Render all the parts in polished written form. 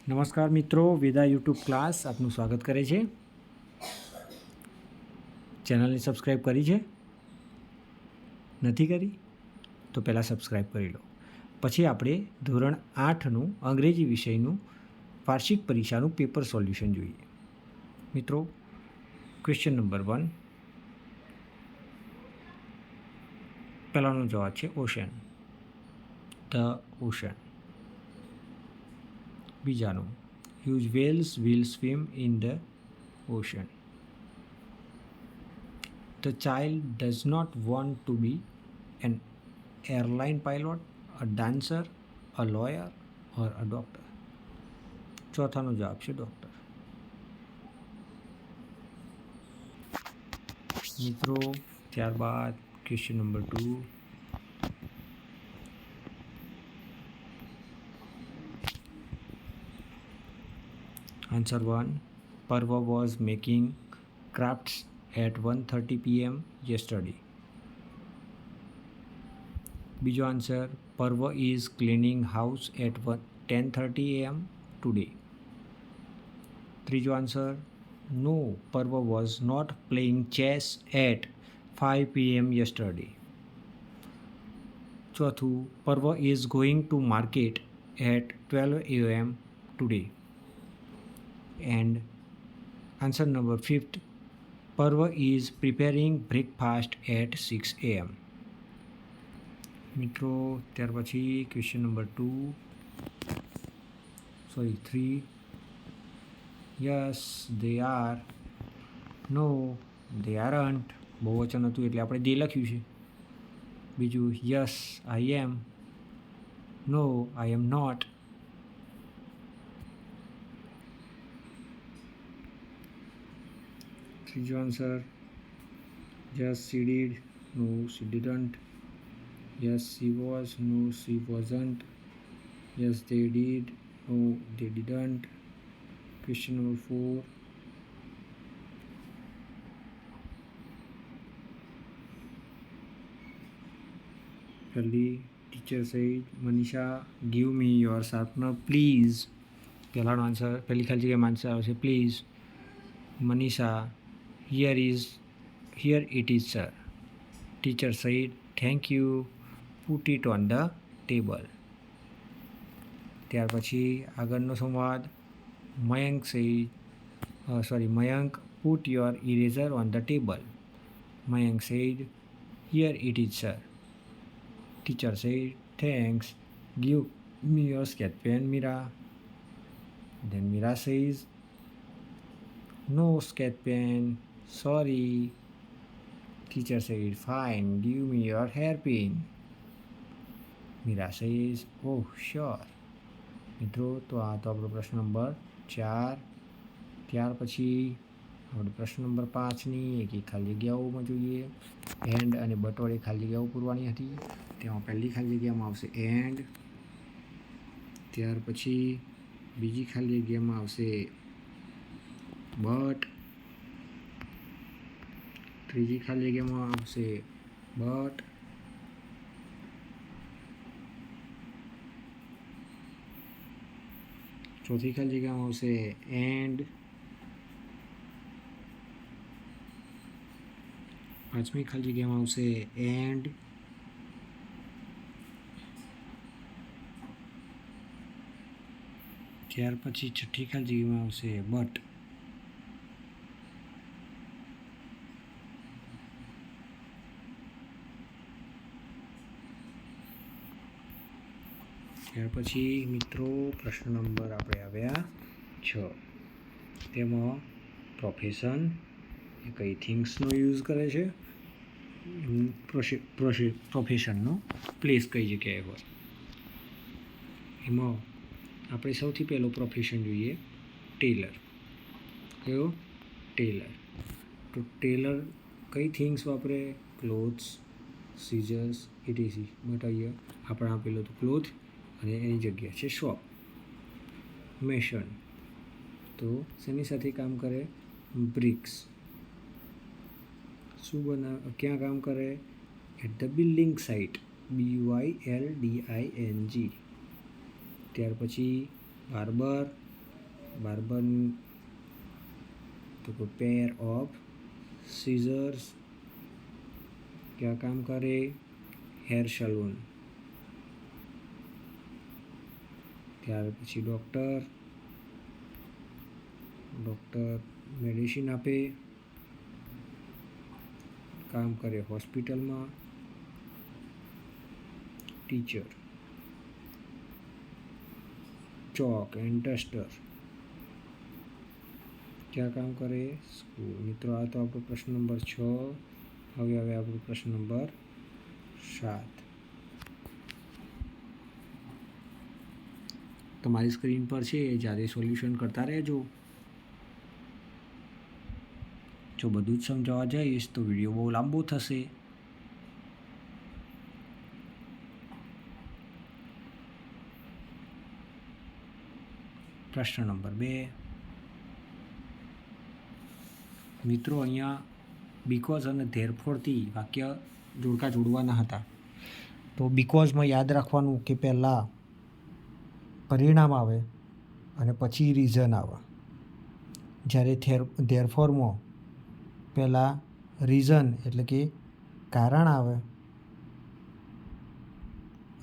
નમસ્કાર મિત્રો, Veda YouTube class આપનું સ્વાગત કરે છે. ચેનલને સબસ્ક્રાઈબ કરી છે? નથી કરી? તો પહેલાં સબસ્ક્રાઈબ કરી લો. પછી આપણે ધોરણ 8નું અંગ્રેજી વિષયનું વાર્ષિક પરીક્ષાનું પેપર સોલ્યુશન જોઈએ. મિત્રો, ક્વેશ્ચન નંબર 1, પહેલાંનો જવાબ છે ઓશન, ધ ઓશન. બીજાનું, huge whales will swim in the ocean. The child does not want to be an airline pilot, a dancer, a lawyer or a doctor. ચોથાનો જવાબ છે doctor. મિત્રો, ત્યારબાદ question number 2, Answer 1, Parva was making crafts at 1:30 p.m. yesterday. બીજો answer, Parva is cleaning house at 10:30 a.m. today. ત્રીજો answer, No, Parva was not playing chess at 5 p.m. yesterday. ચોથું, Parva is going to market at 12 a.m. today. And answer number 5th, Parva is preparing breakfast at 6 a.m. મિત્રો, ત્યાર પછી question number 3, yes they are, no they aren't. બહુવચન હતું એટલે આપણે they લખ્યું છે. બીજું, yes I am, no I am not. ત્રીજો answer, yes she did, no she didn't. Yes she was, no she wasn't. Yes they did, no they didn't. Question number 4, પહેલી, teacher said, Manisha give me your sharpener please. પહેલાનો answer, પહેલી ખાલી જગ્યામાં answer આવશે please. Manisha, here it is sir. Teacher said, thank you, put it on the table. ત્યાર પછી આગળનો સંવાદ, Mayank put your eraser on the table. Mayank said, here it is sir. Teacher said, thanks, give me your sketch pen Mira. Then Mira says, no sketch pen, sorry. Teacher said, fine, give me your hairpin. Mira says, oh sure. મિત્રો, તો આ તો આપણો પ્રશ્ન number 4. ત્યાર પછી આપણે પ્રશ્ન નંબર 5ની એક ખાલી જગ્યાઓમાં જોઈએ. એન્ડ અને બટ વડે ખાલી જગ્યાઓ પૂરવાની હતી. તેમાં પહેલી ખાલી જગ્યામાં આવશે એન્ડ. ત્યાર પછી બીજી ખાલી જગ્યામાં આવશે બટ. ત્રીજી ખાલી જગ્યામાં આવશે બટ. ચોથી ખાલી જગ્યામાં આવશે એન્ડ. પાંચમી ખાલી જગ્યામાં આવશે એન્ડ. ત્યાર પછી છઠ્ઠી ખાલી જગ્યામાં આવશે બટ. ત્યાર પછી મિત્રો પ્રશ્ન નંબર આપણે આવ્યા 6. તેમાં પ્રોફેશન એ કઈ થિંગ્સનો યુઝ કરે છે, પ્રોફેશનનો પ્લેસ કઈ જગ્યાએ હોય. એમાં આપણે સૌથી પહેલો પ્રોફેશન જોઈએ ટેલર. કયો? ટેલર. તો ટેલર કઈ થિંગ્સ વાપરે? Clothes, scissors, etc. બટ અહીંયા આપણે આપેલો તો ક્લોથ અને એની જગ્યા છે શોપ. મેશન તો શેની સાથે કામ કરે? બ્રિક્સ. શું ક્યાં કામ કરે? At the building site, BYLDING. ત્યાર પછી બાર્બર बार्बर तो कोई पेयर ऑफ सीजर्स। क्या काम करे? Hair salon. त्यार पछी डॉक्टर मेडिसिन आपे, काम करे हॉस्पिटल में। Teacher chalk and duster. क्या काम करे? स्कूल। मित्रों आ तो आपणो प्रश्न नंबर 6। हवे आपणो प्रश्न नंबर 7। તમારી સ્ક્રીન પર છે, જ્યારે સોલ્યુશન કરતા રહેજો। જો બધું જ સમજાવવા જઈશ તો વિડીયો બહુ લાંબો થશે। પ્રશ્ન નંબર 2 મિત્રો, અહીંયા બીકોઝ અને ધેરફોરથી વાક્ય જોડકા જોડવાના હતા। તો બીકોઝમાં યાદ રાખવાનું કે પહેલાં પરિણામ આવે અને પછી રીઝન આવે, જ્યારે ધેરફોરમાં પહેલાં રીઝન એટલે કે કારણ આવે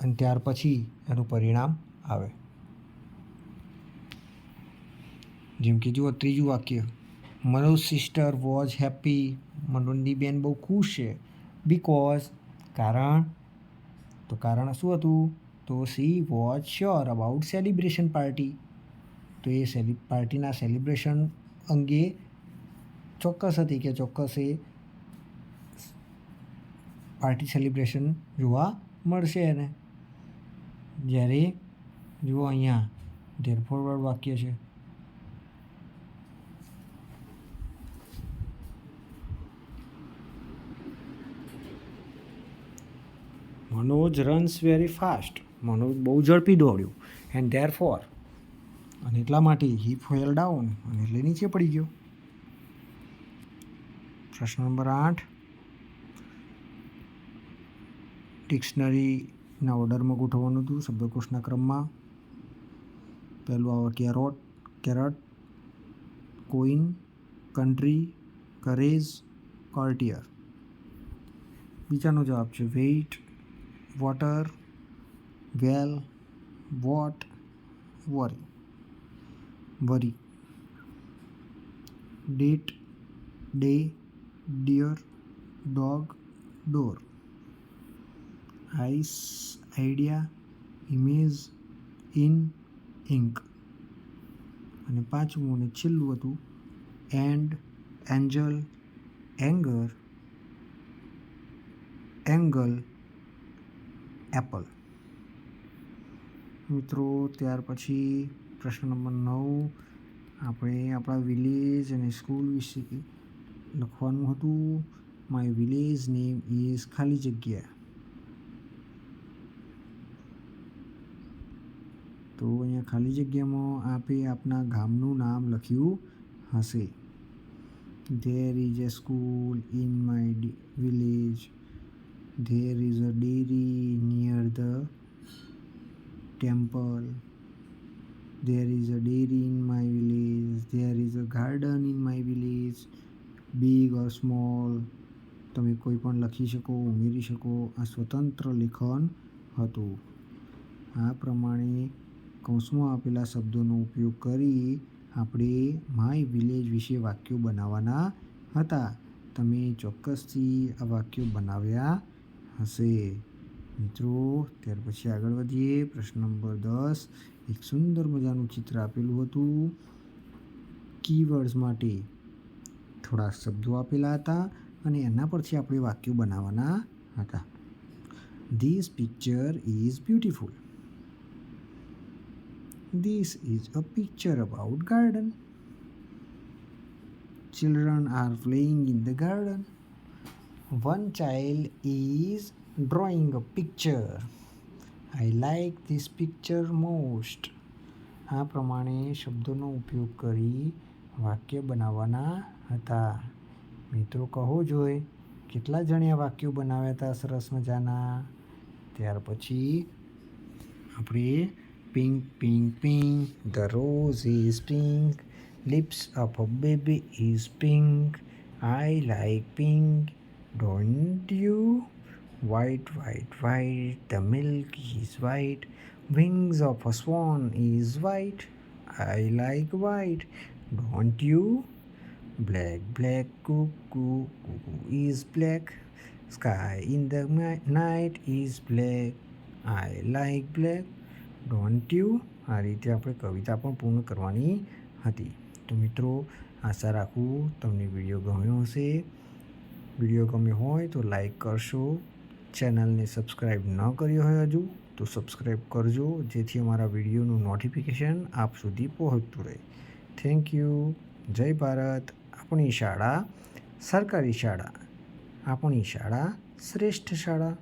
અને ત્યાર પછી એનું પરિણામ આવે। જેમ કે જુઓ ત્રીજું વાક્ય, મનોજ સિસ્ટર વોઝ હેપી। મનોજની બેન બહુ ખુશ છે બીકોઝ, કારણ, તો કારણ શું હતું? તો she was sure about celebration party. તો એ પાર્ટીના સેલિબ્રેશન અંગે ચોક્કસ હતી કે ચોક્કસ એ પાર્ટી સેલિબ્રેશન જોવા મળશે એને। જ્યારે જુઓ અહીંયા ધેરફોરવાળું વાક્ય છે, Manoj runs very fast. Manoj બહુ ઝડપી દોડ્યો એન્ડ ધેરફોર, અને એટલા માટે હી ફેલ ડાઉન, અને એટલે નીચે પડી ગયો। પ્રશ્ન નંબર 8 ડિક્શનરીના ઓર્ડરમાં ગોઠવવાનું હતું, શબ્દકોશના ક્રમમાં। પહેલું આવે carrot, coin, country, courage, courtier. બીજાનો જવાબ છે wait, water, well, what, worry, date, day, dear, dog, door, ice, idea, image, ink. અને પાંચમું અને છેલ્લું હતું end, angel, anger, angle, apple. મિત્રો ત્યાર પછી પ્રશ્ન નંબર 9 આપણે આપણા વિલેજ અને સ્કૂલ વિશે લખવાનું હતું। માય વિલેજ નેમ ઇઝ ખાલી જગ્યા। તો અહીંયા ખાલી જગ્યામાં આપે આપના ગામનું નામ લખ્યું હશે। There is A school in my village, there is a dairy near the temple, there is a dairy in my village, there is a garden in my village, big or small। તમે કોઈ પણ લખી શકો, ઉમેરી શકો, આ સ્વતંત્ર લેખન હતું। આ પ્રમાણે કૌંસમાં આપેલા શબ્દોનો ઉપયોગ કરી આપણે માય વિલેજ વિશે વાક્યો બનાવવાના હતા। તમે ચોક્કસથી આ વાક્યો બનાવ્યા હશે મિત્રો। ત્યાર પછી આગળ વધીએ। પ્રશ્ન નંબર 10 એક સુંદર મજાનું ચિત્ર આપેલું હતું। કીવર્ડ્સ માટે થોડા શબ્દો આપેલા હતા અને એના પરથી આપણે વાક્યો બનાવવાના હતા। This picture is beautiful, this is a picture about garden, children are playing in the garden, one child is drawing a picture, I like this picture most। આ પ્રમાણે શબ્દોનો ઉપયોગ કરી વાક્ય બનાવવાના હતા। મિત્રો કહો જોઈએ કેટલા જણે આ વાક્યો બનાવ્યા હતા સરસ મજાના। ત્યાર પછી આપણે Pink, pink, pink, the rose is pink. Lips of a baby is pink. I like pink, don't you? White, white, white, the milk is white. Wings of a swan is white. I like white, don't you? Black, black, cuckoo, cuckoo is black. Sky in the night is black. I like black, don't you? આ રીતે આપણે કવિતા પણ પૂર્ણ કરવાની હતી. તો મિત્રો, આશા રાખું તમને વિડીયો ગમ્યો હશે. વિડીયો ગમ્યો હોય તો લાઈક કરશો. ચેનલને સબસ્ક્રાઈબ ન કર્યો હોય હજુ તો સબસ્ક્રાઈબ કરજો, જેથી અમારા વિડીયોનું નોટિફિકેશન આપ સુધી પહોંચતું રહે. Thank you. જય ભારત. આપણી શાળા સરકારી શાળા, આપણી શાળા શ્રેષ્ઠ શાળા.